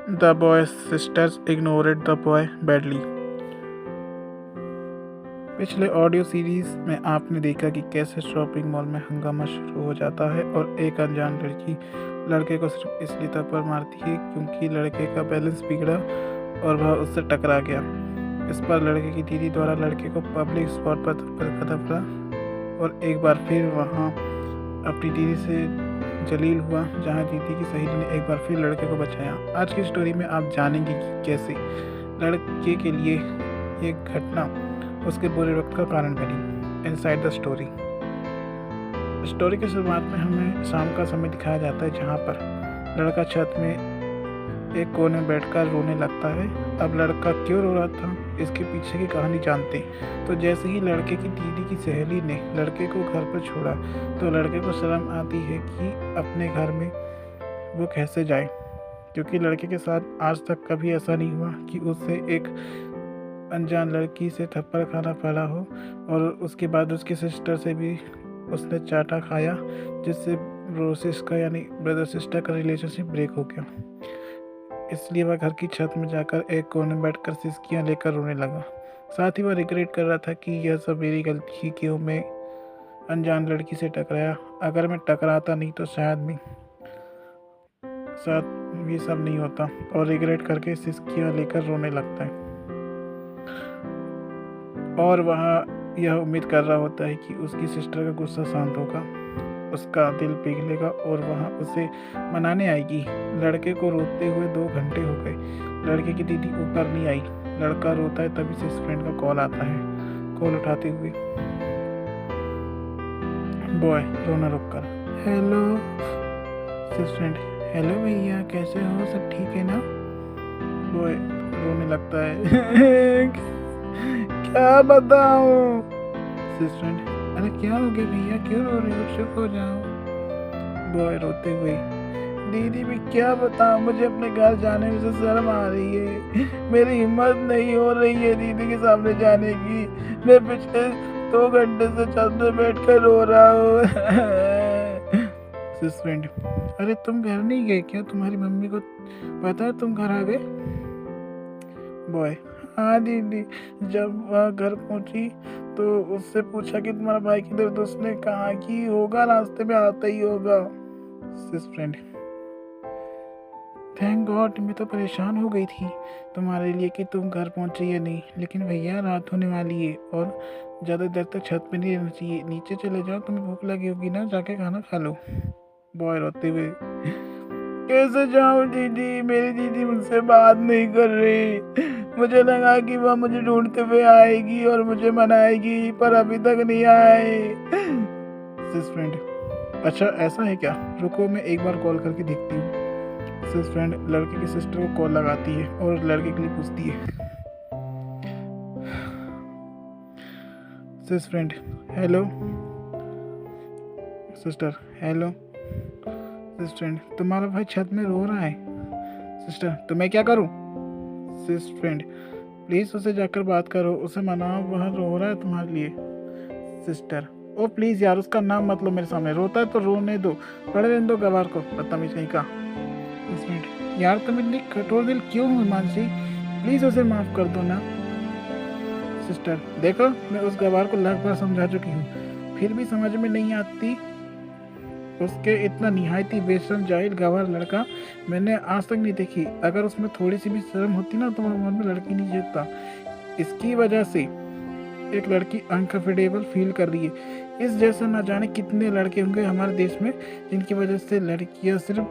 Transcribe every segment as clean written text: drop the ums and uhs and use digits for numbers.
The boy's sisters ignored the boy badly. पिछले audio series में आपने देखा कि कैसे शॉपिंग मॉल में हंगामा शुरू हो जाता है और एक अनजान लड़की लड़के को सिर्फ इसलिए थप्पड़ मारती है क्योंकि लड़के का बैलेंस बिगड़ा और वह उससे टकरा गया। इस पर लड़के की दीदी द्वारा लड़के को पब्लिक स्पॉट पर थप्पड़ और एक बार फिर वहाँ अपनी दीदी से जलील हुआ, जहाँ दीदी की सहेली ने एक बार फिर लड़के को बचाया। आज की स्टोरी में आप जानेंगे कि कैसे लड़के के लिए एक घटना उसके बुरे वक्त का कारण बनी। Inside the story. स्टोरी की शुरुआत में हमें शाम का समय दिखाया जाता है, जहाँ पर लड़का छत में एक कोने में बैठकर रोने लगता है। अब लड़का क्यों रो रहा था, इसके पीछे की कहानी जानते हैं। तो जैसे ही लड़के की दीदी की सहेली ने लड़के को घर पर छोड़ा तो लड़के को शर्म आती है कि अपने घर में वो कैसे जाए, क्योंकि लड़के के साथ आज तक कभी ऐसा नहीं हुआ कि उससे एक अनजान लड़की से थप्पड़ खाना पड़ा हो और उसके बाद उसकी सिस्टर से भी उसने चाटा खाया, जिससे ब्रोसिस का यानी ब्रदर सिस्टर का रिलेशनशिप ब्रेक हो गया। इसलिए वह घर की छत में जाकर एक कोने में बैठकर सिसकियां लेकर रोने लगा। साथ ही वह रिग्रेट कर रहा था कि यह सब मेरी गलती थी, क्यों मैं अनजान लड़की से टकराया। अगर मैं टकराता नहीं तो शायद ये सब नहीं होता, और रिग्रेट करके सिसकियां लेकर रोने लगता है। और वह यह उम्मीद कर रहा होता है कि उसकी सिस्टर का गुस्सा शांत होगा, उसका दिल पिघलेगा और वह उसे मनाने आएगी। लड़के को रोते हुए 2 घंटे हो गए। लड़के की दीदी ऊपर नहीं आई। लड़का रोता है, तभी से फ्रेंड का कॉल आता है। कॉल उठाते हुए बॉय रोना रोक कर, हेलो फ्रेंड। हेलो भैया, कैसे हो, सब ठीक है ना? बॉय रोने लगता है क्या बताऊं? फ्रेंड, अरे क्या हो गया भैया, क्यों रो रहे हो, चुप हो जाओ। बॉय रोते हुए, दीदी मैं क्या बताऊं, मुझे अपने घर जाने में से शर्म आ रही है। मेरी हिम्मत नहीं हो रही है दीदी के सामने जाने की। मैं पिछले 2 घंटे से छत में बैठ कर रो रहा हूँ। फ्रेंड, अरे तुम घर नहीं गए क्या? तुम्हारी मम्मी को पता है तुम घर आ गए? बॉय, हाँ दीदी, जब वह घर पहुंची तो उससे पूछा कि तुम्हारा भाई किधर, तो उसने कहा कि होगा, रास्ते में आता ही होगा। फ्रेंड, थैंक गॉड, मैं तो परेशान हो गई थी तुम्हारे लिए कि तुम घर पहुंचे या नहीं। लेकिन भैया रात होने वाली है और ज़्यादा देर तक छत पे नहीं रहना चाहिए। नीचे चले जाओ, तुम्हें भूख लगी होगी ना, जाके खाना खा लो। बॉय रोते हुए, कैसे जाऊं दीदी, मेरी दीदी मुझसे बात नहीं कर रही। मुझे लगा कि वह मुझे ढूंढते हुए आएगी और मुझे मनाएगी, पर अभी तक नहीं आए। फ्रेंड, अच्छा ऐसा है क्या, रुको मैं एक बार कॉल करके देखती हूँ। फ्रेंड लड़के की सिस्टर को कॉल लगाती है और लड़के के लिए पूछती है। Friend, hello sister, hello friend, तुम्हारा भाई छत में रो रहा है। सिस्टर, तो मैं क्या करूं? फ्रेंड, प्लीज उसे जाकर बात करो, उसे मनाओ, वह रो रहा है तुम्हारे लिए। सिस्टर, ओ प्लीज यार, उसका नाम मत लो मेरे सामने, रोता है तो रोने दो, पड़े रहने दो गवार को, बदतमीज नहीं का। फ्रेंड, यार तुम इतनी कठोर दिल क्यों हो मानसी, प्लीज उसे माफ कर दो ना। सिस्टर, देखो मैं उस गवार को लाख बार समझा चुकी हूँ, फिर भी समझ में नहीं आती। उसके इतना निहायती बेशरम जाहिल गवार लड़का मैंने आज तक नहीं देखी। अगर उसमें थोड़ी सी भी शर्म होती ना तो वह मन में लड़की नहीं जीतता। इसकी वजह से एक लड़की अनकंफर्टेबल फील कर रही है। इस जैसे ना जाने कितने लड़के होंगे हमारे देश में जिनकी वजह से लड़कियां सिर्फ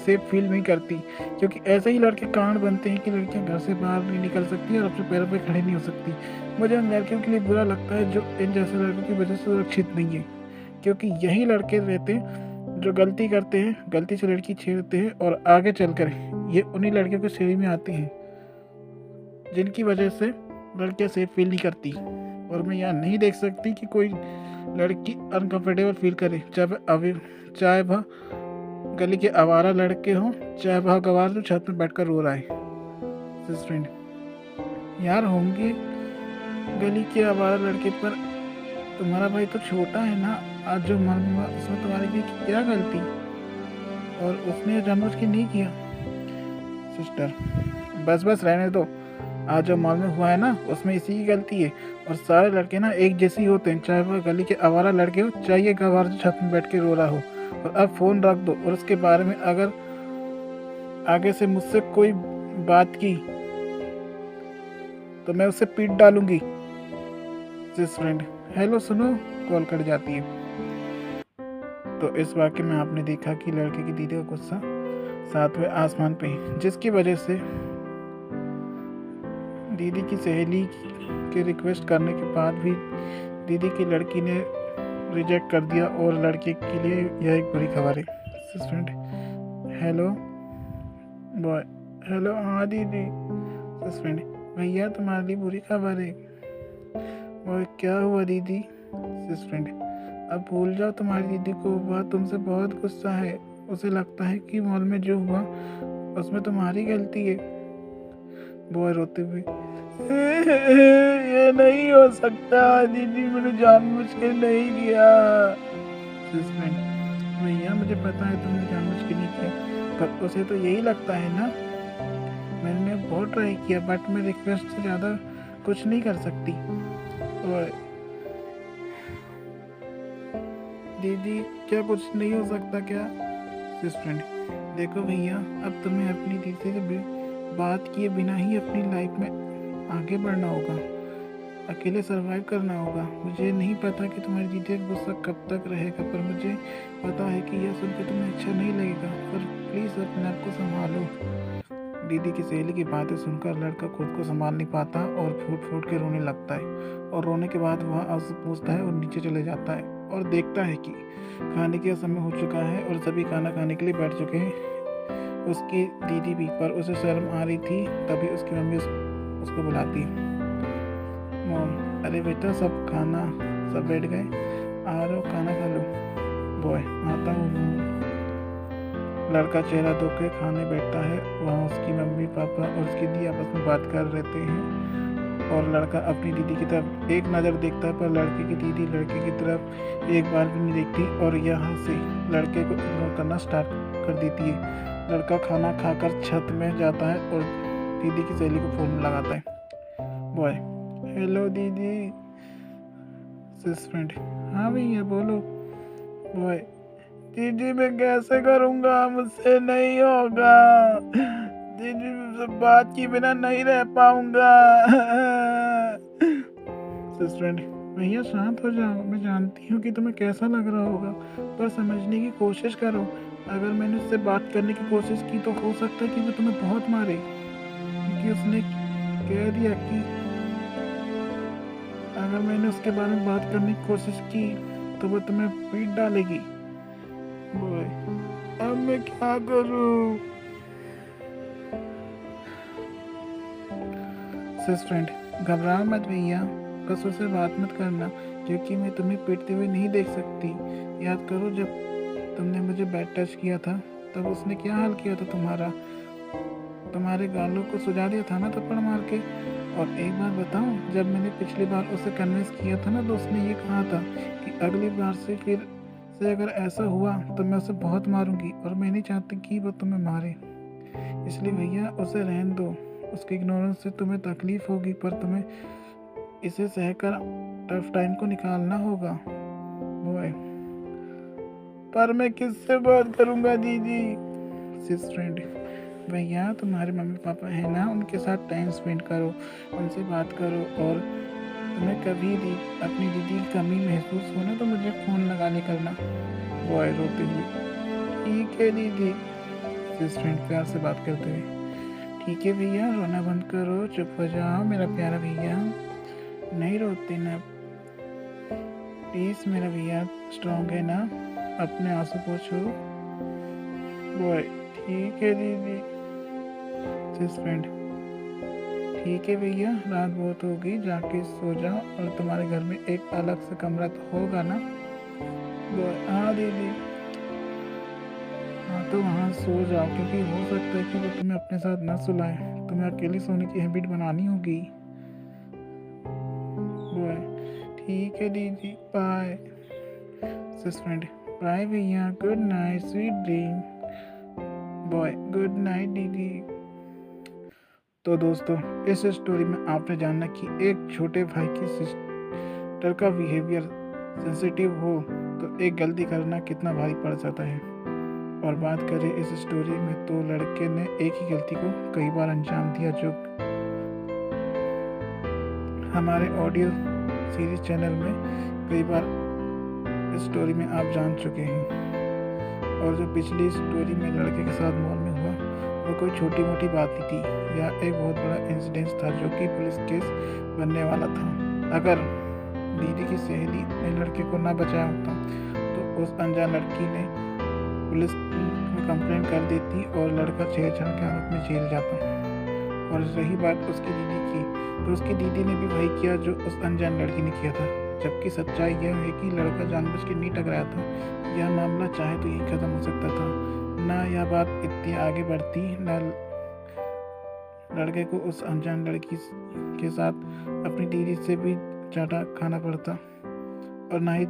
सेफ फील नहीं करती, क्योंकि ऐसे ही लड़के कांड बनते हैं कि लड़कियां घर से बाहर नहीं निकल सकती और अपने पैरों पर खड़े नहीं हो सकती। मुझे उन लड़कियों के लिए बुरा लगता है जो इन जैसे लड़कों की वजह से सुरक्षित नहीं है, क्योंकि यही लड़के रहते हैं जो गलती करते हैं, गलती से लड़की छेड़ते हैं और आगे चलकर ये उन्हीं लड़कियों के श्रेणी में आते हैं जिनकी वजह से लड़कियां सेफ फील नहीं करती। और मैं यहाँ नहीं देख सकती कि कोई लड़की अनकंफर्टेबल फील करे, चाहे वह गली के आवारा लड़के हों, चाहे वह गवार जो छत में बैठकर रो रहा है। फ्रेंड, यार होंगे गली के आवारा लड़के, पर तुम्हारा भाई तो छोटा है ना, आज जो मर्म हुआ उसमें तुम्हारी भी क्या गलती, और उसने जानबूझ के नहीं किया। सिस्टर बस बस रहने दो। आज जो मॉल में हुआ है ना उसमें इसी की गलती है। और सारे लड़के ना एक जैसे ही होते हैं, चाहे वो गली के आवारा लड़के हो, चाहे ये गवार जो छत में बैठ के रो रहा हो। और अब फ़ोन रख दो, और उसके बारे में अगर आगे से मुझसे कोई बात की तो मैं उसे पीट डालूंगी। जिस फ्रेंड हेलो सुनो, कॉल कट जाती है। तो इस वाक्य में आपने देखा कि लड़के की दीदी का गुस्सा सातवें आसमान पे है, जिसकी वजह से दीदी की सहेली के रिक्वेस्ट करने के बाद भी दीदी की लड़की ने रिजेक्ट कर दिया, और लड़के के लिए यह एक बुरी खबर है। फ्रेंड हेलो बॉय हेलो, हाँ दीदी। फ्रेंड भैया तुम्हारे लिए बुरी खबर है। और क्या हुआ दीदी? फ्रेंड अब भूल जाओ तुम्हारी दीदी को, वह तुमसे बहुत गुस्सा है। उसे लगता है कि मॉल में जो हुआ उसमें तुम्हारी गलती है। बॉय रोते हुए ये नहीं हो सकता दीदी, मैंने जानबूझ के नहीं किया। फ्रेंड भैया मुझे पता है तुमने जानबूझ के नहीं किया, पर उसे तो यही लगता है ना। मैंने बहुत ट्राई किया, बट मैं रिक्वेस्ट से ज़्यादा कुछ नहीं कर सकती। और दीदी क्या कुछ नहीं हो सकता क्या? फ्रेंड देखो भैया, अब तुम्हें अपनी दीदी से बात किए बिना ही अपनी लाइफ में आगे बढ़ना होगा, अकेले सरवाइव करना होगा। मुझे नहीं पता कि तुम्हारी दीदी का गुस्सा कब तक रहेगा, पर मुझे पता है कि यह सुन के तुम्हें अच्छा नहीं लगेगा। पर प्लीज़ अपने आप को संभालो। दीदी की सहेली की बातें सुनकर लड़का खुद को संभाल नहीं पाता और फूट फूट के रोने लगता है। और रोने के बाद वह आंसू पूछता है और नीचे चले जाता है, और देखता है कि खाने का समय हो चुका है और सभी खाना खाने के लिए बैठ चुके हैं। उसकी दीदी भी, पर उसे शर्म आ रही थी। तभी उसकी मम्मी उसको बुलाती है। मॉम अरे बेटा सब बैठ गए, आ रहे हो खाना खा लो। बॉय आता हूँ। लड़का चेहरा धो के खाने बैठता है। वहाँ उसकी मम्मी पापा और उसकी दीदी आपस में बात कर रहते हैं, और लड़का अपनी दीदी की तरफ एक नज़र देखता है, पर लड़के की दीदी लड़के की तरफ एक बार भी नहीं देखती, और यहाँ से लड़के को इग्नोर करना स्टार्ट कर देती है। लड़का खाना खाकर छत में जाता है और दीदी की सहेली को फ़ोन लगाता है। बॉय हेलो दीदी। फ्रेंड हाँ भैया बोलो। बॉय दीदी मैं कैसे करूँगा, मुझसे नहीं होगा दीदी, मुझसे बात की बिना नहीं रह पाऊंगा। फ्रेंड भैया शांत हो जाओ, मैं जानती हूँ कि तुम्हें कैसा लग रहा होगा, पर समझने की कोशिश करो। अगर मैंने उससे बात करने की कोशिश की तो हो सकता है कि वो तुम्हें बहुत मारे, क्योंकि उसने कह दिया कि अगर मैंने उसके बारे में बात करने की कोशिश की तो वो तुम्हें पीट डालेगी। बॉय अब मैं क्या करूं? फ्रेंड घबराओ मत भैया, बस उसे बात मत करना, क्योंकि मैं तुम्हें पीटते हुए नहीं देख सकती। याद करो जब तुमने मुझे बैड टच किया था तब उसने क्या हाल किया था तुम्हारे गालों को सुझा दिया था ना थप्पड़ मार के। और एक बार बताऊं, जब मैंने पिछली बार उसे कन्विंस किया था ना तो उसने ये कहा था कि अगली बार से फिर से अगर ऐसा हुआ तो मैं उसे बहुत मारूंगी, और मैं नहीं चाहती कि वो तुम्हें मारे। इसलिए भैया उसे रहने दो। उसके इग्नोरेंस से तुम्हें तकलीफ होगी, पर तुम्हें इसे सहकर टफ टाइम को निकालना होगा। बॉय पर मैं किससे बात करूंगा दीदी? फ्रेंड भैया तुम्हारे मम्मी पापा है ना, उनके साथ टाइम स्पेंड करो, उनसे बात करो, और तुम्हें कभी अपनी दीदी की कमी महसूस हो ना तो मुझे फ़ोन लगाने करना। बॉय रोते हुए ठीक है दीदी। फ्रेंड प्यार से बात करते हुए ठीक है भैया, रोना बंद करो, चुप हो जाओ मेरा प्यारा भैया, नहीं रोते ना प्लीज़ मेरा भैया, स्ट्रॉन्ग है ना, अपने आंसू पोछो। बॉय ठीक है दीदी। फ्रेंड ठीक है भैया, रात बहुत होगी, जाके सो जाओ, और तुम्हारे घर में एक अलग से कमरा तो होगा ना? बॉय हाँ दीदी। हाँ तो वहाँ सो जाओ, क्योंकि हो सकता है कि वो तुम्हें अपने साथ न सुलाए, तुम्हें अकेली सोने की हैबिट बनानी होगी। बॉय ठीक है दीदी, बाय। फ्रेंड बाय भैया, good night, sweet dream. Boy good night दीदी। तो दोस्तों, इस स्टोरी में आपने जाना कि एक छोटे भाई की सिस्टर का बिहेवियर सेंसिटिव हो तो एक गलती करना कितना भारी पड़ जाता है। और बात करें इस स्टोरी में तो लड़के ने एक ही गलती को कई बार अंजाम दिया, जो हमारे ऑडियो सीरीज चैनल में कई बार इस स्टोरी में आप जान चुके हैं। और जो पिछली स्टोरी में लड़के के साथ मॉल में हुआ वो कोई छोटी मोटी बात नहीं थी, यह एक बहुत बड़ा इंसिडेंट था जो कि पुलिस केस बनने वाला था। अगर दीदी की सहेली ने लड़के को ना बचाया होता तो उस अनजान लड़की ने पुलिस में कंप्लेंट कर देती और लड़का छेड़छाड़ के आरोप में जेल जाता। और रही बात उसकी दीदी की, तो उसकी दीदी ने भी वही किया जो उस अनजान लड़की ने किया था, जबकि सच्चाई यह है कि लड़का जानबूझ के नहीं टकराया था। यह मामला चाहे तो यही खत्म हो सकता था, ना यह बात इतनी आगे बढ़ती, ना लड़के को उस अनजान लड़की के साथ अपनी दीदी से भी चाटा खाना पड़ता, और ना ही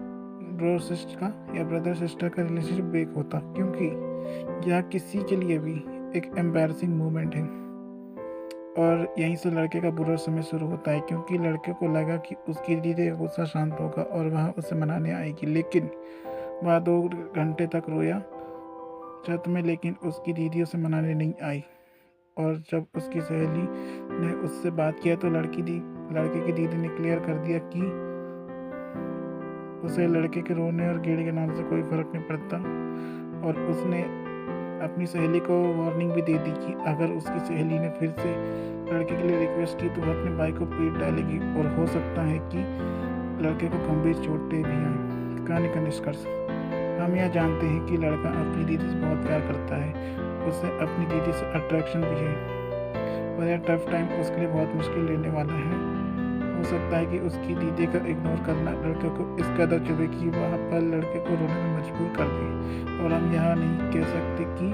ब्रो सिस्टर का या ब्रदर सिस्टर का रिलेशनशिप ब्रेक होता, क्योंकि यह किसी के लिए भी एक एम्बैरसिंग मोमेंट है। और यहीं से लड़के का बुरा समय शुरू होता है, क्योंकि लड़के को लगा कि उसकी दीदी का गुस्सा शांत होगा और वह उसे मनाने आएगी, लेकिन वह 2 घंटे तक रोया छत में, लेकिन उसकी दीदी उसे मनाने नहीं आई। और जब उसकी सहेली ने उससे बात किया तो लड़के की दीदी ने क्लियर कर दिया कि उसे लड़के के रोने और गेड़ी के नाम से कोई फर्क नहीं पड़ता। और उसने अपनी सहेली को वार्निंग भी दे दी कि अगर उसकी सहेली ने फिर से लड़के के लिए रिक्वेस्ट की तो वह अपने भाई को पीट डालेगी और हो सकता है कि लड़के को गंभीर चोटें भी आएं। कहानी का निष्कर्ष, हम यह जानते हैं कि लड़का अपनी दीदी से बहुत प्यार करता है, उसे अपनी दीदी से अट्रैक्शन भी है, और यह टफ टाइम उसके लिए बहुत मुश्किल लेने वाला है। हो सकता है कि उसकी दीदी का इग्नोर करना लड़के को इस कदर चुभे कि वह पर लड़के को रोने में मजबूर कर दे। और हम यह नहीं कह सकते कि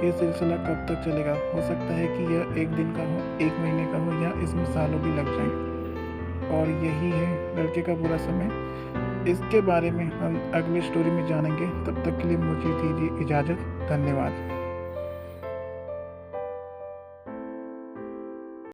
यह सिलसिला कब तक चलेगा, हो सकता है कि यह 1 दिन का हो, 1 महीने का हो, या इसमें सालों भी लग जाएं। और यही है लड़के का बुरा समय। इसके बारे में हम अगली स्टोरी में जानेंगे। तब तक के लिए मुझे दीजिए इजाज़त। धन्यवाद।